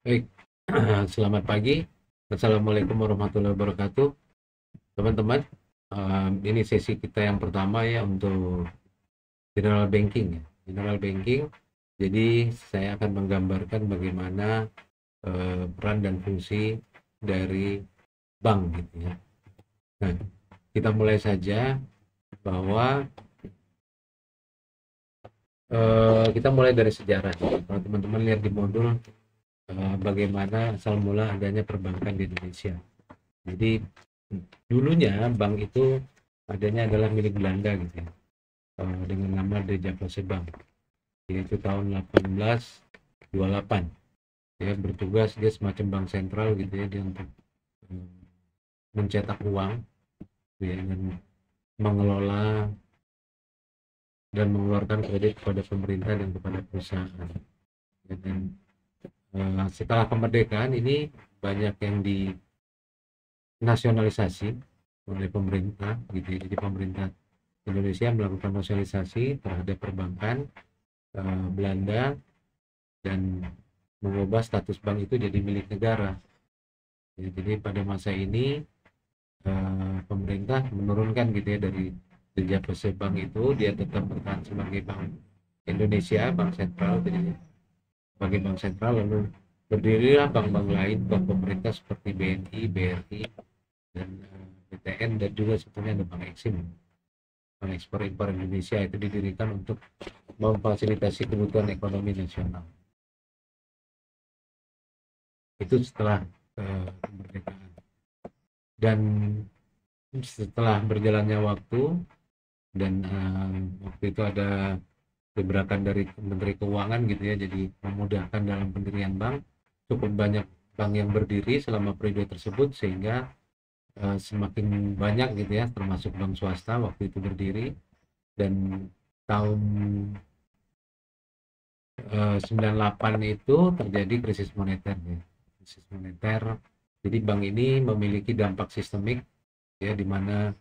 Baik, selamat pagi. Assalamualaikum warahmatullahi wabarakatuh. Teman-teman, ini sesi kita yang pertama ya untuk general banking ya. General banking, jadi saya akan menggambarkan bagaimana peran dan fungsi dari bank gitu ya. Nah, kita mulai saja bahwa kita mulai dari sejarah. Kalau teman-teman lihat di modul bagaimana asal mula adanya perbankan di Indonesia. Jadi dulunya bank itu adanya adalah milik Belanda gitu ya, dengan nama De Javase Bank, yaitu tahun 1828. Dia bertugas, dia semacam bank sentral gitu ya, dia untuk eh, mencetak uang gitu ya, dan mengelola dan mengeluarkan kredit kepada pemerintah dan kepada perusahaan. Dan setelah kemerdekaan ini banyak yang dinasionalisasi oleh pemerintah gitu ya. Jadi pemerintah Indonesia melakukan nasionalisasi terhadap perbankan Belanda dan mengubah status bank itu jadi milik negara. Ya, jadi pada masa ini pemerintah menurunkan gitu ya dari Javase Bank itu, dia tetap bertahan sebagai bank Indonesia, bank sentral gitu ya, sebagai bank sentral, lalu berdirilah bank-bank lain, bank pemerintah seperti BNI, BRI, dan BTN, dan juga sebetulnya ada Bank Eksim, Bank Ekspor Impor Indonesia, itu didirikan untuk memfasilitasi kebutuhan ekonomi nasional. Itu setelah kemerdekaan. Dan setelah berjalannya waktu dan waktu itu ada gebrakan dari Menteri Keuangan gitu ya, jadi memudahkan dalam pendirian bank, cukup banyak bank yang berdiri selama periode tersebut, sehingga semakin banyak gitu ya, termasuk bank swasta waktu itu berdiri. Dan tahun 98 itu terjadi krisis moneter ya. Krisis moneter, jadi bank ini memiliki dampak sistemik ya, di mana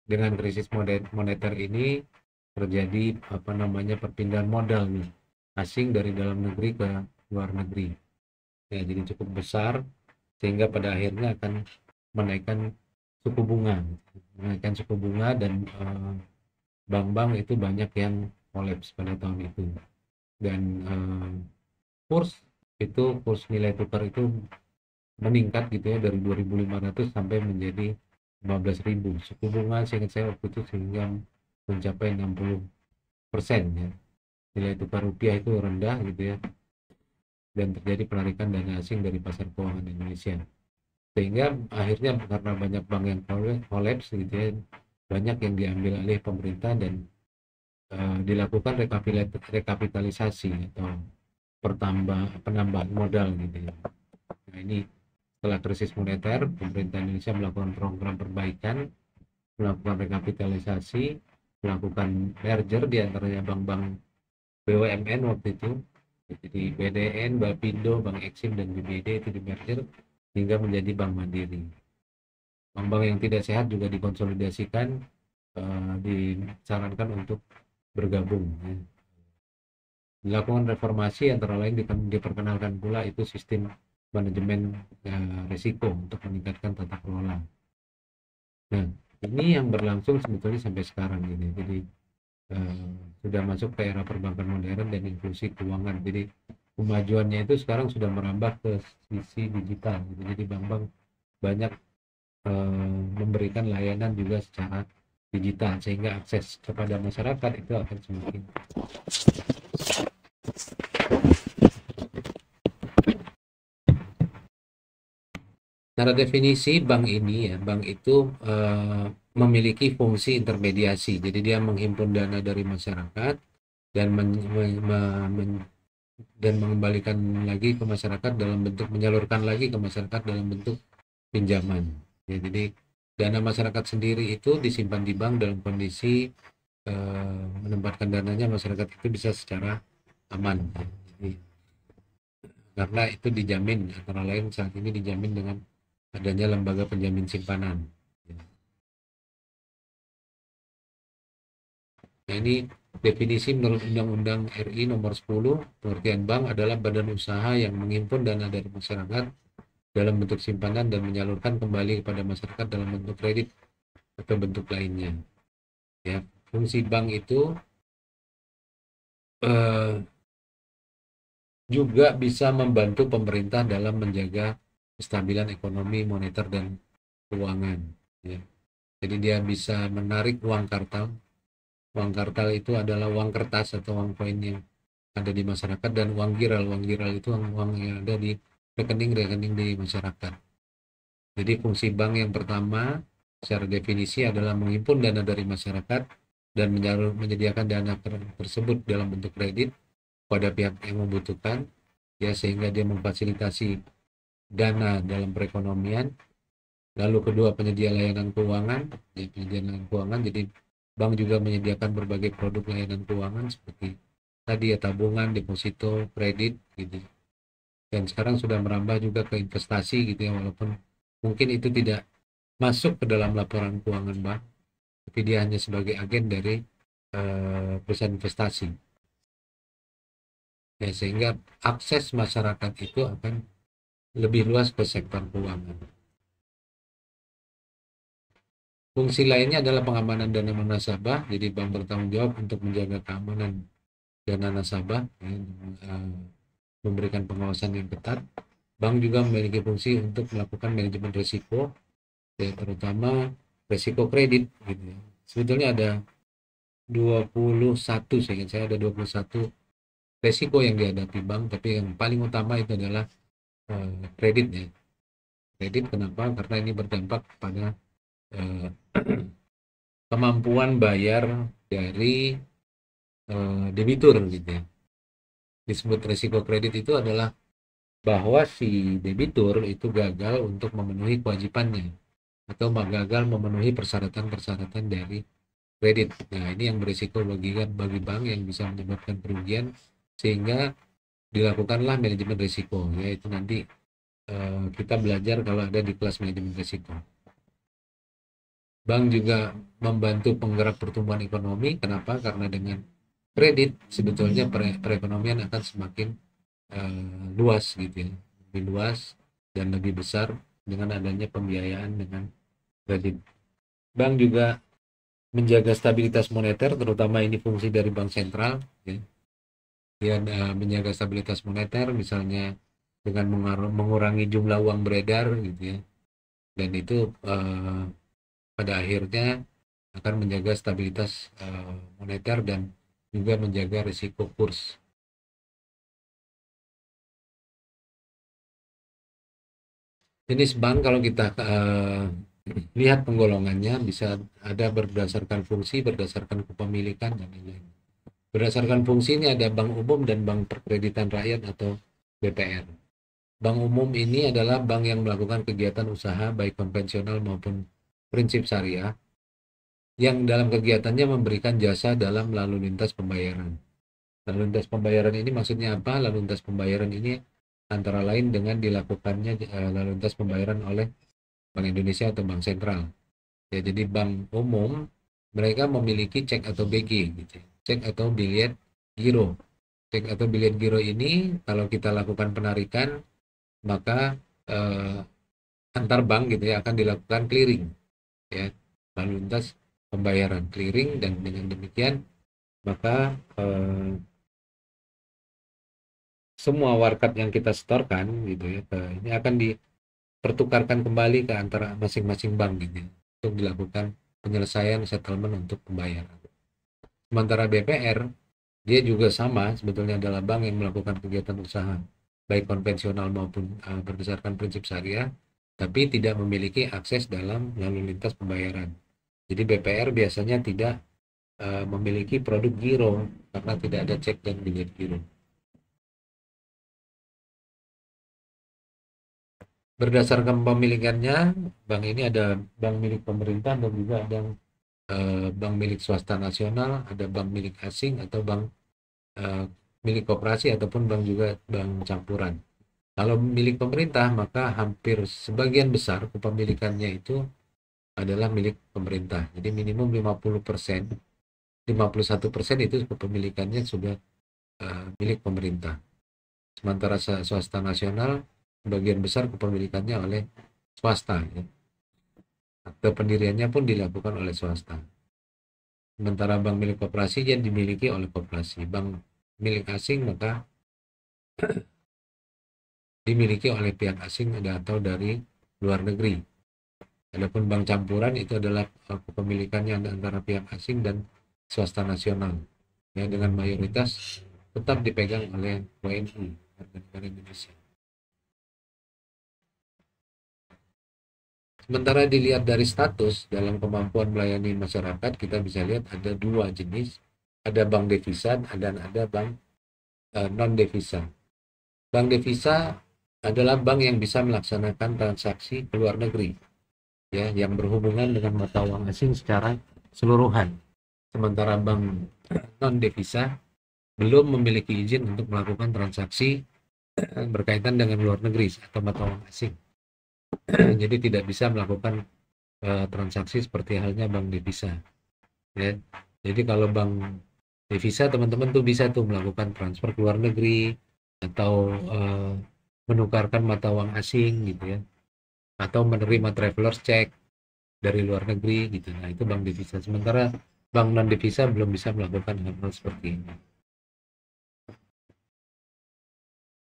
dengan krisis moneter ini terjadi apa namanya perpindahan modal nih, asing dari dalam negeri ke luar negeri. Ya, jadi cukup besar sehingga pada akhirnya akan menaikkan suku bunga, menaikkan suku bunga, dan bank-bank itu banyak yang kolaps pada tahun itu. Dan kurs kurs nilai tukar itu meningkat gitu ya, dari 2.500 sampai menjadi 15.000. Suku bunga seingat saya waktu itu sehingga mencapai 60% ya. Nilai tukar rupiah itu rendah gitu ya, dan terjadi penarikan dana asing dari pasar keuangan Indonesia. Sehingga akhirnya karena banyak bank yang kolaps gitu ya, banyak yang diambil alih pemerintah dan dilakukan rekapitalisasi atau penambahan modal gitu ya. Nah, ini setelah krisis moneter, pemerintah Indonesia melakukan program perbaikan, melakukan rekapitalisasi, melakukan merger di antaranya bank-bank BUMN waktu itu. Jadi BDN, Bapindo, Bank Eksim, dan BBD itu di merger hingga menjadi Bank Mandiri. Bank-bank yang tidak sehat juga dikonsolidasikan, disarankan untuk bergabung ya. Dilakukan reformasi, antara lain diperkenalkan pula itu sistem manajemen risiko untuk meningkatkan tata kelola. Nah, ini yang berlangsung sebetulnya sampai sekarang ini. Jadi sudah masuk ke era perbankan modern dan inklusi keuangan. Jadi kemajuannya itu sekarang sudah merambah ke sisi digital gitu. Jadi bank-bank banyak memberikan layanan juga secara digital, sehingga akses kepada masyarakat itu akan semakin. Secara definisi bank ini ya, bank itu memiliki fungsi intermediasi. Jadi dia menghimpun dana dari masyarakat dan dan mengembalikan lagi ke masyarakat dalam bentuk, menyalurkan lagi ke masyarakat dalam bentuk pinjaman. Ya, jadi dana masyarakat sendiri itu disimpan di bank dalam kondisi menempatkan dananya masyarakat itu bisa secara aman. Jadi, karena itu dijamin, antara lain saat ini dijamin dengan adanya lembaga penjamin simpanan. Nah, ini Definisi menurut Undang-Undang RI Nomor 10, pengertian bank adalah badan usaha yang menghimpun dana dari masyarakat dalam bentuk simpanan dan menyalurkan kembali kepada masyarakat dalam bentuk kredit atau bentuk lainnya. Ya, fungsi bank itu eh, juga bisa membantu pemerintah dalam menjaga kestabilan ekonomi, moneter, dan keuangan. Ya. Jadi dia bisa menarik uang kartal. Uang kartal itu adalah uang kertas atau uang koin yang ada di masyarakat, dan uang giral. Uang giral itu uang yang ada di rekening-rekening di masyarakat. Jadi fungsi bank yang pertama secara definisi adalah menghimpun dana dari masyarakat dan menyediakan dana tersebut dalam bentuk kredit pada pihak yang membutuhkan, ya, sehingga dia memfasilitasi dana dalam perekonomian. Lalu kedua, penyedia layanan keuangan, ya, penyedia layanan keuangan. Jadi bank juga menyediakan berbagai produk layanan keuangan seperti tadi ya, tabungan, deposito, kredit gitu. Dan sekarang sudah merambah juga ke investasi gitu ya, walaupun mungkin itu tidak masuk ke dalam laporan keuangan bank, tapi dia hanya sebagai agen dari perusahaan investasi. Ya, sehingga akses masyarakat itu akan lebih luas ke sektor keuangan. Fungsi lainnya adalah pengamanan dana nasabah. Jadi bank bertanggung jawab untuk menjaga keamanan dana nasabah, ya, memberikan pengawasan yang ketat. Bank juga memiliki fungsi untuk melakukan manajemen risiko, ya, terutama risiko kredit gitu ya. Sebetulnya ada 21, saya ada 21 risiko yang dihadapi bank, tapi yang paling utama itu adalah kredit ya. Kredit kenapa? Karena ini berdampak pada kemampuan bayar dari debitur gitu ya. Disebut risiko kredit itu adalah bahwa si debitur itu gagal untuk memenuhi kewajibannya atau gagal memenuhi persyaratan-persyaratan dari kredit. Nah, ini yang berisiko bagi bank yang bisa menyebabkan kerugian, sehingga dilakukanlah manajemen risiko, yaitu nanti kita belajar kalau ada di kelas manajemen risiko. Bank juga membantu penggerak pertumbuhan ekonomi. Kenapa? Karena dengan kredit sebetulnya perekonomian akan semakin luas gitu ya, lebih luas dan lebih besar dengan adanya pembiayaan dengan kredit. Bank juga menjaga stabilitas moneter, terutama ini fungsi dari bank sentral ya. Dia menjaga stabilitas moneter misalnya dengan mengurangi jumlah uang beredar gitu ya, dan itu pada akhirnya akan menjaga stabilitas moneter dan juga menjaga risiko kurs. Jenis bank kalau kita lihat penggolongannya bisa ada berdasarkan fungsi, berdasarkan kepemilikan, dan lain-lain. Berdasarkan fungsi ini ada bank umum dan bank perkreditan rakyat atau BPR. Bank umum ini adalah bank yang melakukan kegiatan usaha baik konvensional maupun prinsip syariah, yang dalam kegiatannya memberikan jasa dalam lalu lintas pembayaran. Lalu lintas pembayaran ini maksudnya apa? Lalu lintas pembayaran ini antara lain dengan dilakukannya lalu lintas pembayaran oleh Bank Indonesia atau Bank Sentral. Ya, jadi bank umum mereka memiliki cek atau BG gitu. Cek atau biliet giro. Cek atau biliet giro ini kalau kita lakukan penarikan, maka antar bank gitu ya akan dilakukan clearing ya, lalu lintas pembayaran clearing, dan dengan demikian maka semua warkat yang kita setorkan gitu ya ini akan dipertukarkan kembali ke antara masing-masing bank gitu ya, untuk dilakukan penyelesaian settlement untuk pembayaran. Sementara BPR dia juga sama, sebetulnya adalah bank yang melakukan kegiatan usaha baik konvensional maupun berdasarkan prinsip syariah, tapi tidak memiliki akses dalam lalu lintas pembayaran. Jadi BPR biasanya tidak memiliki produk giro karena tidak ada cek dan biliet giro. Berdasarkan pemilikannya, bank ini ada bank milik pemerintah dan juga ada bank milik swasta nasional, ada bank milik asing atau bank milik koperasi, ataupun bank juga bank campuran. Kalau milik pemerintah, maka hampir sebagian besar kepemilikannya itu adalah milik pemerintah. Jadi minimum 50% 51% itu kepemilikannya sudah milik pemerintah. Sementara swasta nasional sebagian besar kepemilikannya oleh swasta, ya. Akte pendiriannya pun dilakukan oleh swasta. Sementara bank milik koperasi yang dimiliki oleh koperasi. Bank milik asing maka dimiliki oleh pihak asing atau dari luar negeri. Adapun bank campuran itu adalah kepemilikannya antara pihak asing dan swasta nasional, ya, dengan mayoritas tetap dipegang oleh WNI, warga negara Indonesia. Sementara dilihat dari status dalam kemampuan melayani masyarakat, kita bisa lihat ada dua jenis, ada bank devisa dan ada bank non devisa. Bank devisa adalah bank yang bisa melaksanakan transaksi ke luar negeri, ya, yang berhubungan dengan mata uang asing secara keseluruhan. Sementara bank non devisa belum memiliki izin untuk melakukan transaksi berkaitan dengan luar negeri atau mata uang asing. Jadi tidak bisa melakukan transaksi seperti halnya bank devisa, ya. Jadi kalau bank devisa teman-teman tuh bisa tuh melakukan transfer ke luar negeri atau menukarkan mata uang asing gitu, ya, atau menerima traveler check dari luar negeri gitu. Nah, itu bank devisa. Sementara bank non devisa belum bisa melakukan hal-hal seperti ini.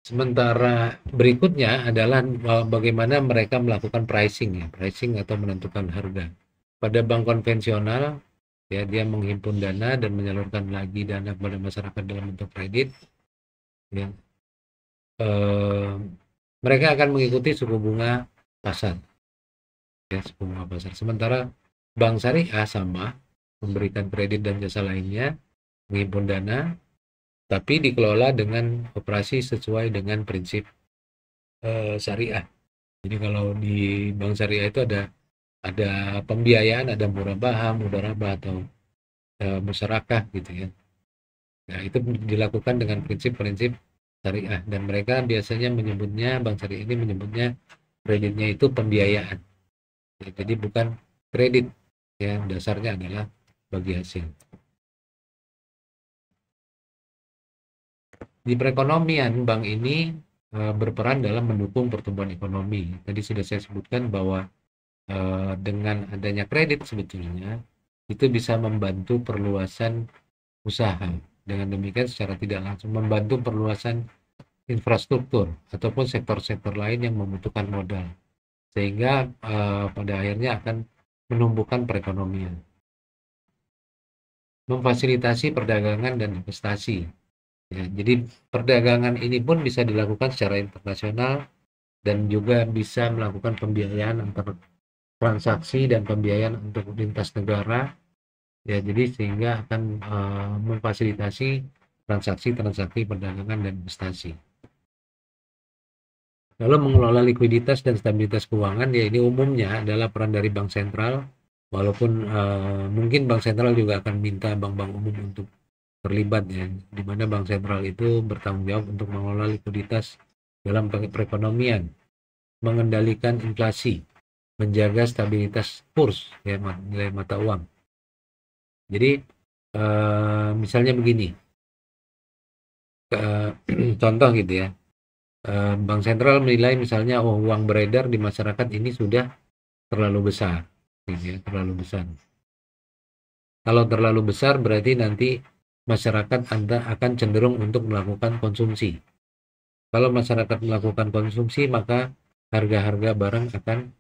Sementara berikutnya adalah bagaimana mereka melakukan pricing, ya, pricing atau menentukan harga. Pada bank konvensional, ya, dia menghimpun dana dan menyalurkan lagi dana kepada masyarakat dalam bentuk kredit, ya. Mereka akan mengikuti suku bunga pasar, ya, suku bunga pasar. Sementara bank syariah sama memberikan kredit dan jasa lainnya, menghimpun dana, tapi dikelola dengan operasi sesuai dengan prinsip syariah. Jadi kalau di bank syariah itu ada pembiayaan, ada murabah atau musyarakah gitu, ya. Nah, itu dilakukan dengan prinsip-prinsip syariah dan mereka biasanya menyebutnya, bank syariah ini menyebutnya kreditnya itu pembiayaan. Ya, jadi bukan kredit, ya, dasarnya adalah bagi hasil. Di perekonomian, bank ini berperan dalam mendukung pertumbuhan ekonomi. Tadi sudah saya sebutkan bahwa dengan adanya kredit sebetulnya itu bisa membantu perluasan usaha. Dengan demikian secara tidak langsung membantu perluasan infrastruktur ataupun sektor-sektor lain yang membutuhkan modal. Sehingga pada akhirnya akan menumbuhkan perekonomian. Memfasilitasi perdagangan dan investasi. Ya, jadi perdagangan ini pun bisa dilakukan secara internasional dan juga bisa melakukan pembiayaan antar transaksi dan pembiayaan untuk lintas negara, ya, jadi sehingga akan memfasilitasi transaksi perdagangan dan investasi. Lalu mengelola likuiditas dan stabilitas keuangan, ya, ini umumnya adalah peran dari bank sentral, walaupun mungkin bank sentral juga akan minta bank-bank umum untuk terlibat, ya, di mana bank sentral itu bertanggung jawab untuk mengelola likuiditas dalam perekonomian, mengendalikan inflasi, menjaga stabilitas kurs, ya, nilai mata uang. Jadi misalnya begini, contoh gitu, ya, bank sentral menilai misalnya uang beredar di masyarakat ini sudah terlalu besar, gitu, ya, terlalu besar. Kalau terlalu besar berarti nanti masyarakat akan cenderung untuk melakukan konsumsi. Kalau masyarakat melakukan konsumsi, maka harga-harga barang akan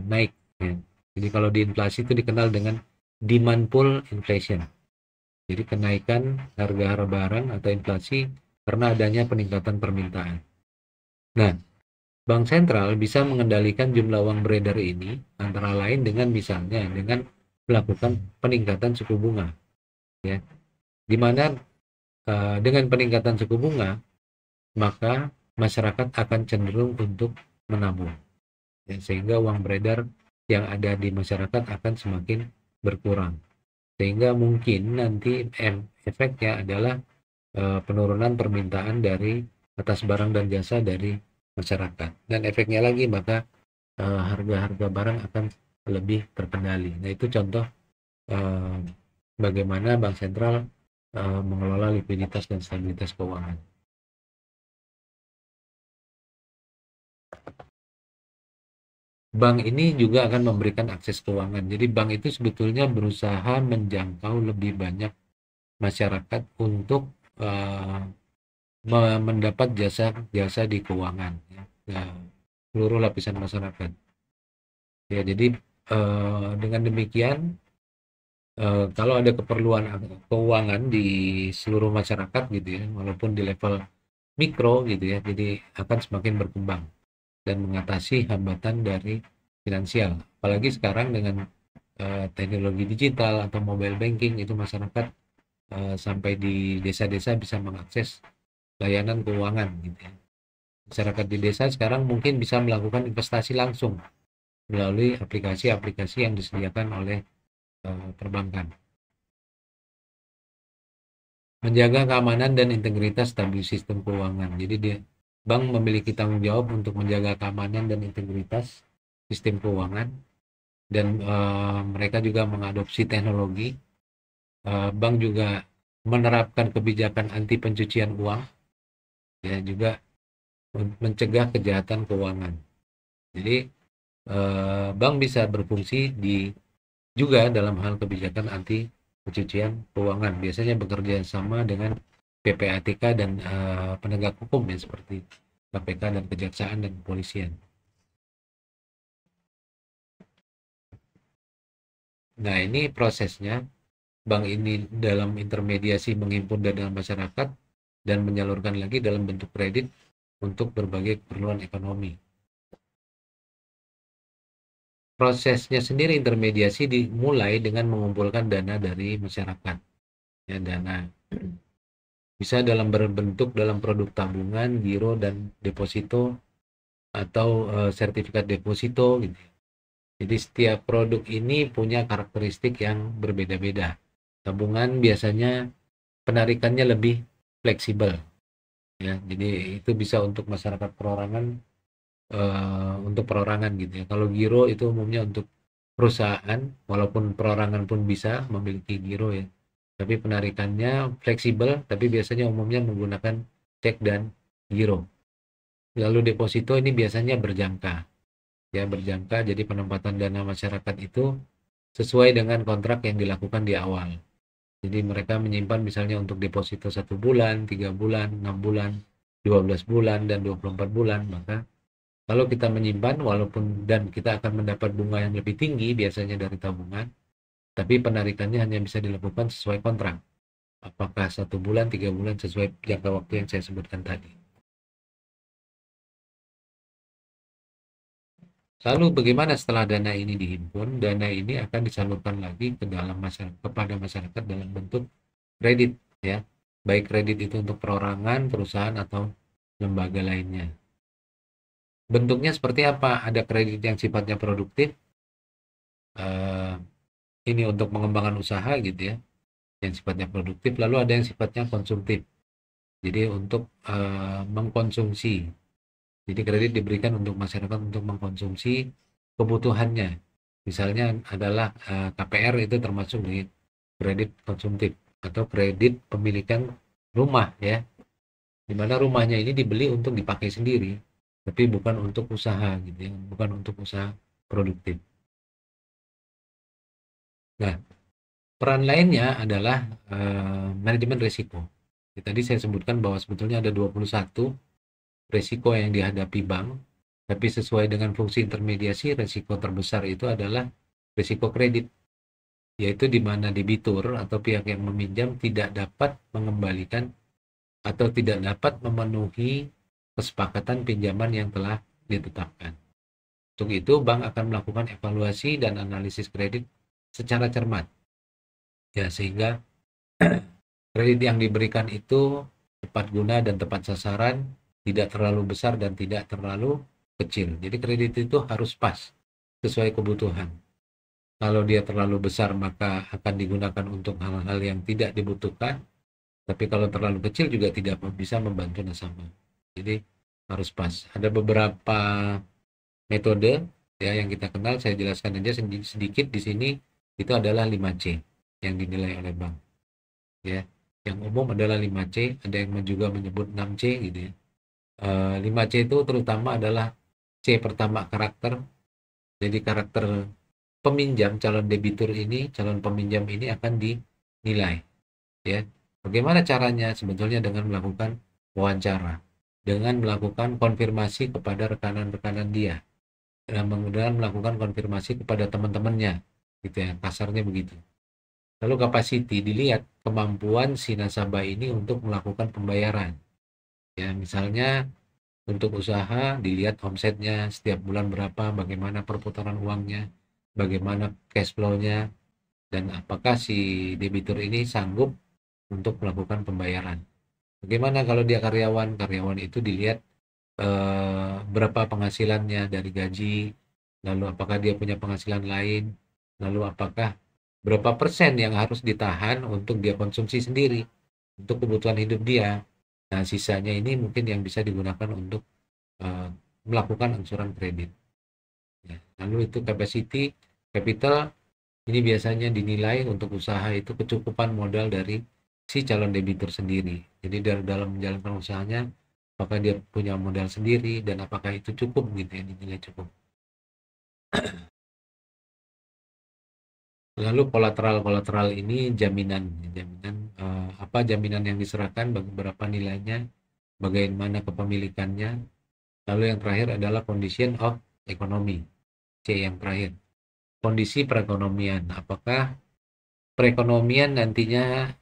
naik, ya. Jadi kalau di inflasi itu dikenal dengan demand pull inflation. Jadi kenaikan harga-harga barang atau inflasi karena adanya peningkatan permintaan. Nah, bank sentral bisa mengendalikan jumlah uang beredar ini antara lain dengan misalnya dengan melakukan peningkatan suku bunga, ya, di mana dengan peningkatan suku bunga maka masyarakat akan cenderung untuk menabung, ya, sehingga uang beredar yang ada di masyarakat akan semakin berkurang, sehingga mungkin nanti efeknya adalah penurunan permintaan dari atas barang dan jasa dari masyarakat, dan efeknya lagi maka harga-harga barang akan lebih terkendali. Nah, itu contoh bagaimana bank sentral mengelola likuiditas dan stabilitas keuangan. Bank ini juga akan memberikan akses keuangan. Jadi bank itu sebetulnya berusaha menjangkau lebih banyak masyarakat untuk mendapat jasa di keuangan, ya. Nah, seluruh lapisan masyarakat. Ya, jadi dengan demikian kalau ada keperluan keuangan di seluruh masyarakat gitu ya, walaupun di level mikro gitu ya, jadi akan semakin berkembang dan mengatasi hambatan dari finansial. Apalagi sekarang dengan teknologi digital atau mobile banking, itu masyarakat sampai di desa-desa bisa mengakses layanan keuangan gitu ya. Masyarakat di desa sekarang mungkin bisa melakukan investasi langsung melalui aplikasi-aplikasi yang disediakan oleh perbankan. Menjaga keamanan dan integritas stabilitas sistem keuangan. Jadi bank memiliki tanggung jawab untuk menjaga keamanan dan integritas sistem keuangan, dan mereka juga mengadopsi teknologi. Bank juga menerapkan kebijakan anti pencucian uang, ya, juga mencegah kejahatan keuangan. Jadi bank bisa berfungsi juga dalam hal kebijakan anti pencucian keuangan. Biasanya bekerja sama dengan PPATK dan penegak hukum ya, seperti KPK dan Kejaksaan dan Kepolisian. Nah, ini prosesnya. Bank ini dalam intermediasi menghimpun dana masyarakat dan menyalurkan lagi dalam bentuk kredit untuk berbagai keperluan ekonomi. Prosesnya sendiri intermediasi dimulai dengan mengumpulkan dana dari masyarakat. Ya, dana bisa berbentuk dalam produk tabungan, giro, dan deposito, atau sertifikat deposito gitu. Jadi setiap produk ini punya karakteristik yang berbeda-beda. Tabungan biasanya penarikannya lebih fleksibel, ya. Jadi itu bisa untuk masyarakat perorangan, untuk perorangan gitu ya. Kalau giro itu umumnya untuk perusahaan, walaupun perorangan pun bisa memiliki giro ya. Tapi penarikannya fleksibel, tapi biasanya umumnya menggunakan cek dan giro. Lalu deposito ini biasanya berjangka. Ya, berjangka, jadi penempatan dana masyarakat itu sesuai dengan kontrak yang dilakukan di awal. Jadi mereka menyimpan misalnya untuk deposito 1 bulan, 3 bulan, 6 bulan, 12 bulan, dan 24 bulan. Maka kalau kita menyimpan, walaupun dan kita akan mendapat bunga yang lebih tinggi biasanya dari tabungan, tapi penarikannya hanya bisa dilakukan sesuai kontrak. Apakah 1 bulan, 3 bulan, sesuai jangka waktu yang saya sebutkan tadi. Lalu bagaimana setelah dana ini dihimpun? Dana ini akan disalurkan lagi ke dalam masyarakat, kepada masyarakat dalam bentuk kredit, ya. Baik kredit itu untuk perorangan, perusahaan, atau lembaga lainnya. Bentuknya seperti apa? Ada kredit yang sifatnya produktif, ini untuk mengembangkan usaha gitu ya, yang sifatnya produktif. Lalu ada yang sifatnya konsumtif, jadi untuk mengkonsumsi. Jadi kredit diberikan untuk masyarakat untuk mengkonsumsi kebutuhannya. Misalnya adalah KPR, itu termasuk di kredit konsumtif, atau kredit pemilikan rumah ya, di mana rumahnya ini dibeli untuk dipakai sendiri, tapi bukan untuk usaha gitu ya, bukan untuk usaha produktif. Nah, peran lainnya adalah manajemen risiko. Tadi saya sebutkan bahwa sebetulnya ada 21 risiko yang dihadapi bank, tapi sesuai dengan fungsi intermediasi, risiko terbesar itu adalah risiko kredit, yaitu di mana debitur atau pihak yang meminjam tidak dapat mengembalikan atau tidak dapat memenuhi kesepakatan pinjaman yang telah ditetapkan. Untuk itu, bank akan melakukan evaluasi dan analisis kredit secara cermat, ya, sehingga kredit yang diberikan itu tepat guna dan tepat sasaran, tidak terlalu besar dan tidak terlalu kecil. Jadi kredit itu harus pas, sesuai kebutuhan. Kalau dia terlalu besar, maka akan digunakan untuk hal-hal yang tidak dibutuhkan. Tapi kalau terlalu kecil juga tidak bisa membantu nasabah. Jadi harus pas. Ada beberapa metode ya yang kita kenal, saya jelaskan aja sedikit di sini. Itu adalah 5C. yang dinilai oleh bank. Ya, yang umum adalah 5C, ada yang juga menyebut 6C gitu ya. 5C itu terutama adalah C pertama karakter. Jadi karakter peminjam, calon debitur ini, calon peminjam ini akan dinilai. Ya, bagaimana caranya? Sebetulnya dengan melakukan wawancara, dengan melakukan konfirmasi kepada rekanan-rekanan dia, dan kemudian melakukan konfirmasi kepada teman-temannya, gitu ya, kasarnya begitu. Lalu capacity, dilihat kemampuan si nasabah ini untuk melakukan pembayaran. Ya, misalnya untuk usaha dilihat omsetnya setiap bulan berapa, bagaimana perputaran uangnya, bagaimana cash flow-nya, dan apakah si debitur ini sanggup untuk melakukan pembayaran. Bagaimana kalau dia karyawan? Karyawan itu dilihat berapa penghasilannya dari gaji, lalu apakah dia punya penghasilan lain, lalu apakah berapa persen yang harus ditahan untuk dia konsumsi sendiri, untuk kebutuhan hidup dia. Nah, sisanya ini mungkin yang bisa digunakan untuk melakukan angsuran kredit. Ya, lalu itu capacity, capital, ini biasanya dinilai untuk usaha itu kecukupan modal dari si calon debitur sendiri. Jadi dalam menjalankan usahanya, apakah dia punya modal sendiri dan apakah itu cukup gitu ya, dinilai cukup. Lalu kolateral ini jaminan apa jaminan yang diserahkan, berapa nilainya, bagaimana kepemilikannya. Lalu yang terakhir adalah condition of economy, C yang terakhir. Kondisi perekonomian, apakah perekonomian nantinya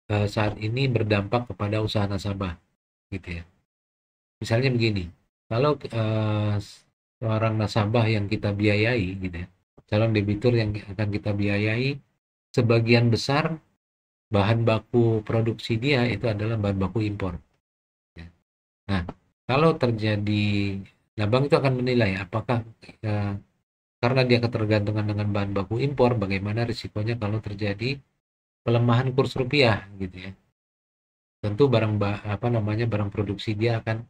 saat ini berdampak kepada usaha nasabah, gitu ya. Misalnya begini, kalau seorang nasabah yang kita biayai, gitu ya, calon debitur yang akan kita biayai, sebagian besar bahan baku produksi dia itu adalah bahan baku impor. Ya. Nah, kalau terjadi, nah bank itu akan menilai apakah karena dia ketergantungan dengan bahan baku impor, bagaimana risikonya kalau terjadi pelemahan kurs rupiah, gitu ya. Tentu barang produksi dia akan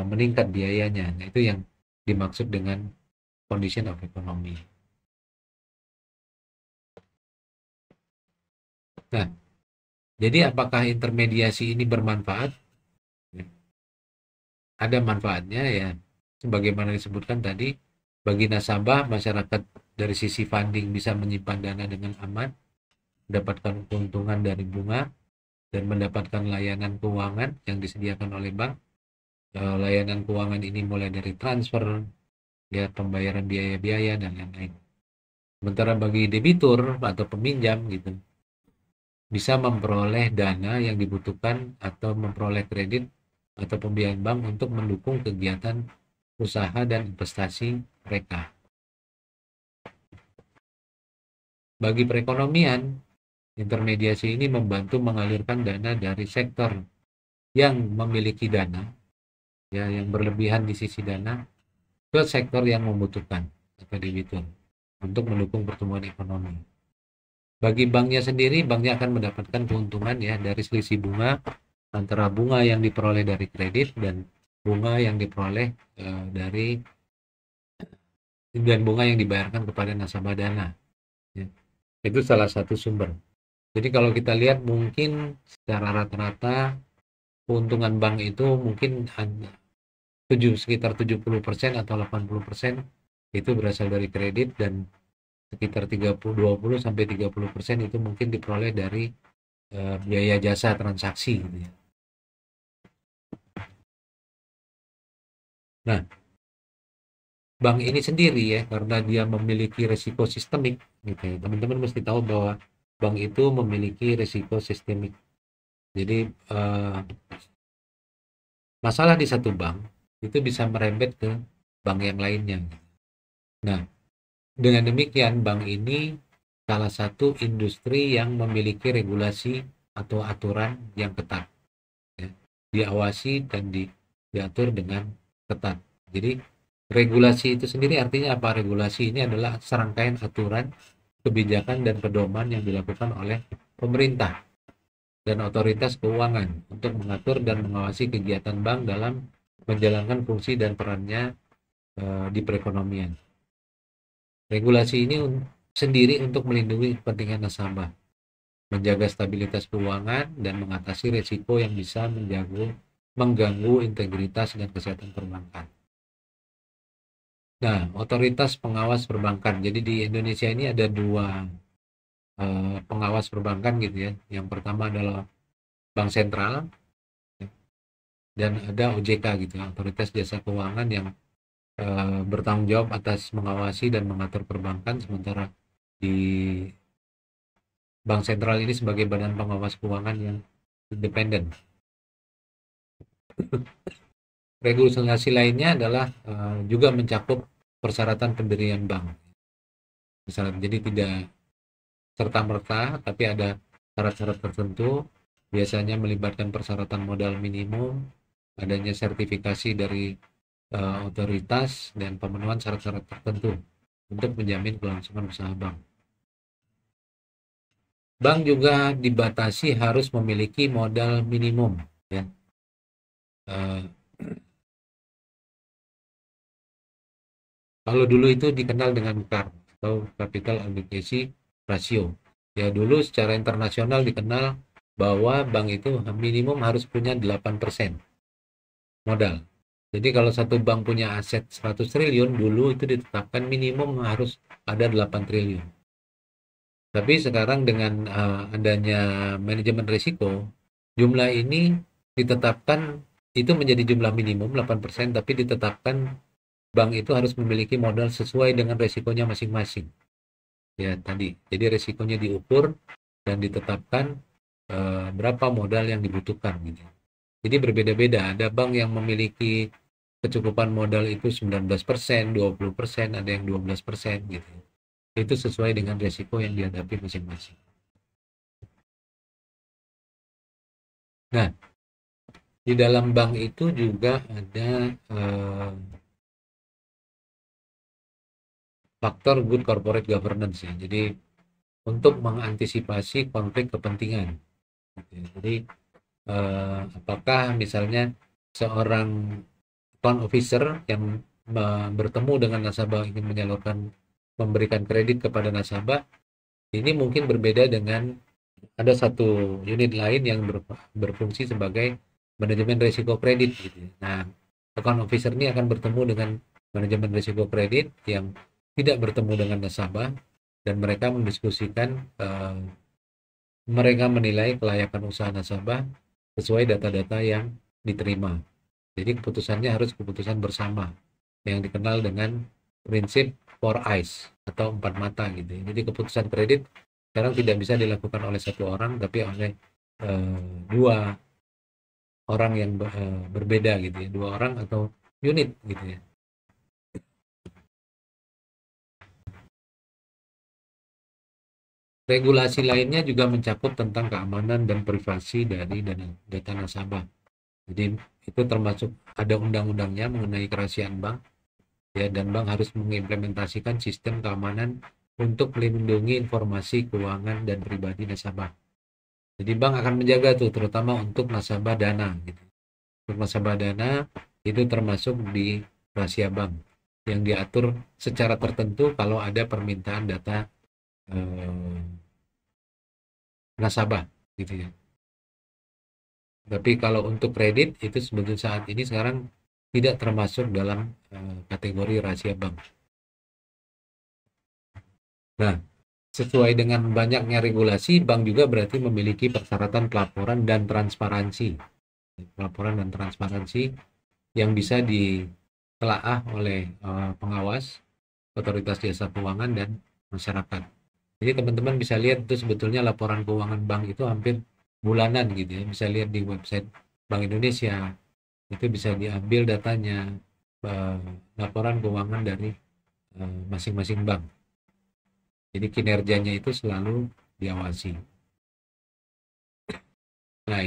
meningkat biayanya. Nah, itu yang dimaksud dengan condition of economy. Nah, jadi apakah intermediasi ini bermanfaat? Ada manfaatnya ya, sebagaimana disebutkan tadi, bagi nasabah, masyarakat dari sisi funding bisa menyimpan dana dengan aman, mendapatkan keuntungan dari bunga, dan mendapatkan layanan keuangan yang disediakan oleh bank. Layanan keuangan ini mulai dari transfer, ya, pembayaran biaya-biaya, dan lain-lain. Sementara bagi debitur atau peminjam gitu, bisa memperoleh dana yang dibutuhkan atau memperoleh kredit atau pembiayaan bank untuk mendukung kegiatan usaha dan investasi mereka. Bagi perekonomian, intermediasi ini membantu mengalirkan dana dari sektor yang memiliki dana, ya, yang berlebihan di sisi dana, ke sektor yang membutuhkan atau debitur untuk mendukung pertumbuhan ekonomi. Bagi banknya sendiri, banknya akan mendapatkan keuntungan ya dari selisih bunga antara bunga yang diperoleh dari kredit dan bunga yang diperoleh dan bunga yang dibayarkan kepada nasabah dana. Ya. Itu salah satu sumber. Jadi kalau kita lihat mungkin secara rata-rata keuntungan bank itu mungkin sekitar 70% atau 80% itu berasal dari kredit, dan sekitar 20 sampai 30% itu mungkin diperoleh dari biaya jasa transaksi gitu ya. Nah, bank ini sendiri ya, karena dia memiliki resiko sistemik gitu ya. Teman-teman mesti tahu bahwa bank itu memiliki resiko sistemik. Jadi masalah di satu bank itu bisa merembet ke bank yang lainnya. Nah, dengan demikian bank ini salah satu industri yang memiliki regulasi atau aturan yang ketat, ya. Diawasi dan diatur dengan ketat. Jadi regulasi itu sendiri artinya apa? Regulasi ini adalah serangkaian aturan, kebijakan, dan pedoman yang dilakukan oleh pemerintah dan otoritas keuangan untuk mengatur dan mengawasi kegiatan bank dalam menjalankan fungsi dan perannya di perekonomian. Regulasi ini sendiri untuk melindungi kepentingan nasabah. menjaga stabilitas keuangan, dan mengatasi risiko yang bisa mengganggu integritas dan kesehatan perbankan. Nah, otoritas pengawas perbankan. Jadi di Indonesia ini ada dua pengawas perbankan gitu ya. Yang pertama adalah Bank Sentral, dan ada OJK gitu ya, Otoritas Jasa Keuangan, yang bertanggung jawab atas mengawasi dan mengatur perbankan, sementara di Bank Sentral ini sebagai badan pengawas keuangan yang independen. Regulasi lainnya adalah juga mencakup persyaratan pendirian bank. Misalnya, jadi tidak serta-merta, tapi ada syarat-syarat tertentu, biasanya melibatkan persyaratan modal minimum, adanya sertifikasi dari otoritas, dan pemenuhan syarat-syarat tertentu untuk menjamin kelangsungan usaha bank. Bank juga dibatasi harus memiliki modal minimum, ya. Kalau dulu itu dikenal dengan CAR atau Capital Adequacy Ratio. Ya, dulu secara internasional dikenal bahwa bank itu minimum harus punya 8% modal. Jadi kalau satu bank punya aset 100 triliun, dulu itu ditetapkan minimum harus ada 8 triliun. Tapi sekarang dengan adanya manajemen risiko, jumlah ini ditetapkan itu menjadi jumlah minimum 8%, tapi ditetapkan bank itu harus memiliki modal sesuai dengan resikonya masing-masing. Ya, tadi. Jadi resikonya diukur dan ditetapkan berapa modal yang dibutuhkan gitu. Jadi berbeda-beda. Ada bank yang memiliki kecukupan modal itu 19%, 20%, ada yang 12% gitu. Itu sesuai dengan resiko yang dihadapi masing-masing. Nah, di dalam bank itu juga ada faktor good corporate governance ya. Jadi untuk mengantisipasi konflik kepentingan. Jadi apakah misalnya seorang account officer yang bertemu dengan nasabah ingin memberikan kredit kepada nasabah, ini mungkin berbeda dengan ada satu unit lain yang berfungsi sebagai manajemen risiko kredit gitu. Nah, account officer ini akan bertemu dengan manajemen risiko kredit yang tidak bertemu dengan nasabah, dan mereka mendiskusikan, mereka menilai kelayakan usaha nasabah sesuai data-data yang diterima. Jadi keputusannya harus keputusan bersama yang dikenal dengan prinsip four eyes atau 4 mata gitu. Jadi keputusan kredit sekarang tidak bisa dilakukan oleh satu orang, tapi oleh dua orang yang berbeda gitu ya, 2 orang atau unit gitu ya. Regulasi lainnya juga mencakup tentang keamanan dan privasi dari data nasabah. Jadi itu termasuk ada undang-undangnya mengenai kerahasiaan bank ya, dan bank harus mengimplementasikan sistem keamanan untuk melindungi informasi keuangan dan pribadi nasabah. Jadi bank akan menjaga tuh terutama untuk nasabah dana gitu. Untuk nasabah dana itu termasuk di rahasia bank yang diatur secara tertentu kalau ada permintaan data nasabah gitu ya. Tapi kalau untuk kredit itu sebetulnya saat ini sekarang tidak termasuk dalam kategori rahasia bank. Nah, sesuai dengan banyaknya regulasi, bank juga berarti memiliki persyaratan pelaporan dan transparansi. Pelaporan dan transparansi yang bisa ditelaah oleh pengawas, otoritas jasa keuangan, dan masyarakat. Jadi teman-teman bisa lihat itu sebetulnya laporan keuangan bank itu hampir bulanan gitu ya. Bisa lihat di website Bank Indonesia. Itu bisa diambil datanya, laporan keuangan dari masing-masing bank. Jadi kinerjanya itu selalu diawasi. Nah,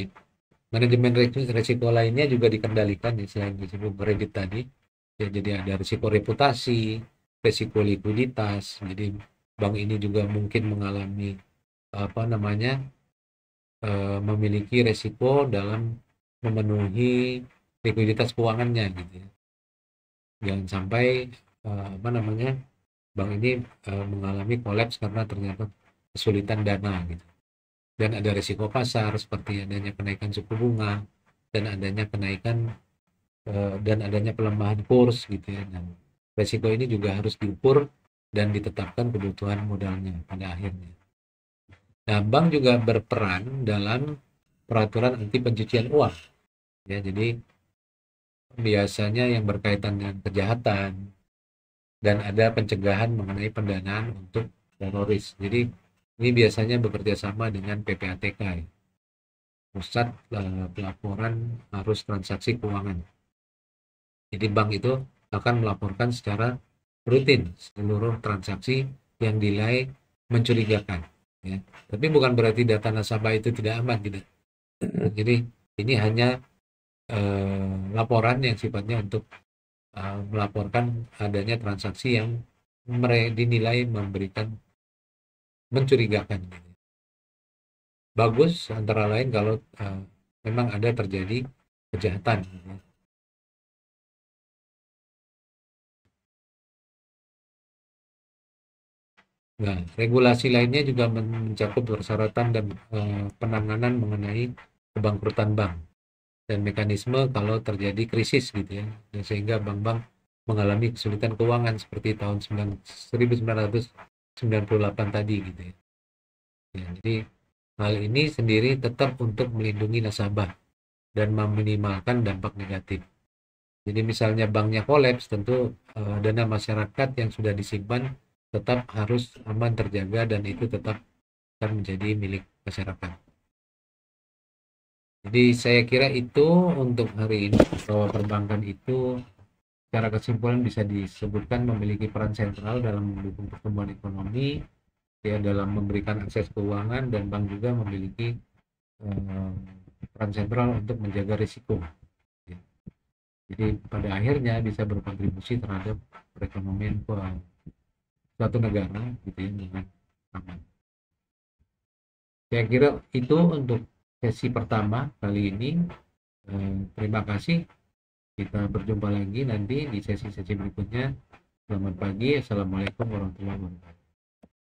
manajemen risiko lainnya juga dikendalikan ya, selain risiko kredit tadi. Ya, jadi ada risiko reputasi, risiko likuiditas. Jadi bank ini juga mungkin mengalami memiliki risiko dalam memenuhi likuiditas keuangannya gitu ya. Jangan sampai bank ini mengalami kolaps karena ternyata kesulitan dana gitu. dan ada risiko pasar seperti adanya kenaikan suku bunga dan adanya kenaikan dan adanya pelemahan kurs gitu ya. Nah, risiko ini juga harus diukur dan ditetapkan kebutuhan modalnya pada akhirnya. Nah, bank juga berperan dalam peraturan anti pencucian uang. Ya, jadi biasanya yang berkaitan dengan kejahatan dan ada pencegahan mengenai pendanaan untuk teroris. Jadi ini biasanya bekerja sama dengan PPATK, ya. Pusat Pelaporan Arus Transaksi Keuangan. Jadi bank itu akan melaporkan secara rutin seluruh transaksi yang dinilai mencurigakan. Ya. Tapi bukan berarti data nasabah itu tidak aman, tidak. Jadi ini hanya laporan yang sifatnya untuk melaporkan adanya transaksi yang dinilai mencurigakan. Bagus antara lain kalau memang ada terjadi kejahatan. Nah, regulasi lainnya juga mencakup persyaratan dan penanganan mengenai kebangkrutan bank dan mekanisme kalau terjadi krisis gitu ya, dan sehingga bank-bank mengalami kesulitan keuangan seperti tahun 1998 tadi gitu ya. Ya, jadi hal ini sendiri tetap untuk melindungi nasabah dan meminimalkan dampak negatif. Jadi misalnya banknya kolaps, tentu dana masyarakat yang sudah disimpan tetap harus aman terjaga dan itu tetap akan menjadi milik masyarakat. Jadi saya kira itu untuk hari ini, bahwa perbankan itu secara kesimpulan bisa disebutkan memiliki peran sentral dalam mendukung pertumbuhan ekonomi, ya, dalam memberikan akses keuangan, dan bank juga memiliki peran sentral untuk menjaga risiko. Ya. Jadi pada akhirnya bisa berkontribusi terhadap perekonomian suatu negara gitu ya, dengan aman. Saya kira itu untuk sesi pertama kali ini. Terima kasih. Kita berjumpa lagi nanti di sesi-sesi berikutnya. Selamat pagi. Assalamualaikum warahmatullahi wabarakatuh.